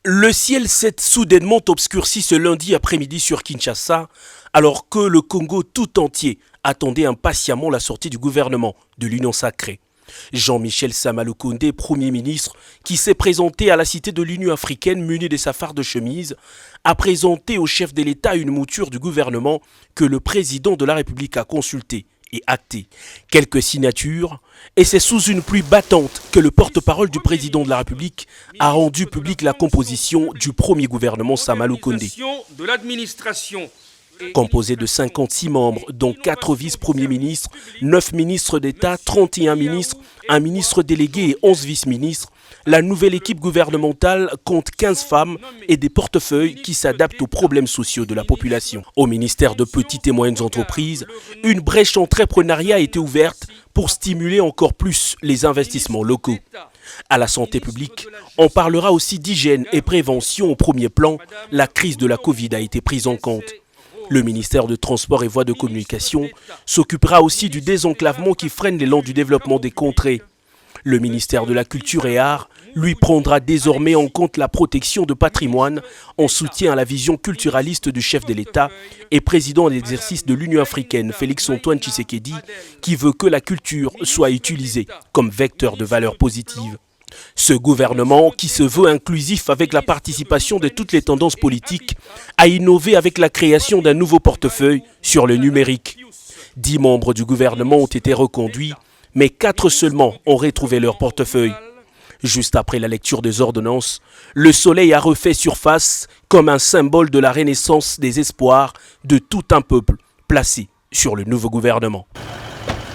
Le ciel s'est soudainement obscurci ce lundi après-midi sur Kinshasa, alors que le Congo tout entier attendait impatiemment la sortie du gouvernement de l'Union sacrée. Jean-Michel Sama-Lukonde, Premier ministre, qui s'est présenté à la Cité de l'Union africaine muni de sa farde de chemise, a présenté au chef de l'État une mouture du gouvernement que le président de la République a consultée et acté. Quelques signatures, et c'est sous une pluie battante que le porte-parole du président de la République a rendu publique la composition du premier gouvernement Sama-Lukonde. Composé de 56 membres, dont 4 vice-premiers ministres, 9 ministres d'État, 31 ministres, un ministre délégué et 11 vice-ministres, la nouvelle équipe gouvernementale compte 15 femmes et des portefeuilles qui s'adaptent aux problèmes sociaux de la population. Au ministère de Petites et Moyennes Entreprises, une brèche entrepreneuriat a été ouverte pour stimuler encore plus les investissements locaux. À la santé publique, on parlera aussi d'hygiène et prévention au premier plan. La crise de la Covid a été prise en compte. Le ministère de Transport et Voies de Communication s'occupera aussi du désenclavement qui freine l'élan du développement des contrées. Le ministère de la Culture et Arts, lui, prendra désormais en compte la protection de patrimoine en soutien à la vision culturaliste du chef de l'État et président en exercice de l'Union africaine, Félix-Antoine Tshisekedi, qui veut que la culture soit utilisée comme vecteur de valeurs positives. Ce gouvernement, qui se veut inclusif avec la participation de toutes les tendances politiques, a innové avec la création d'un nouveau portefeuille sur le numérique. 10 membres du gouvernement ont été reconduits, mais 4 seulement ont retrouvé leur portefeuille. Juste après la lecture des ordonnances, le soleil a refait surface comme un symbole de la renaissance des espoirs de tout un peuple placé sur le nouveau gouvernement.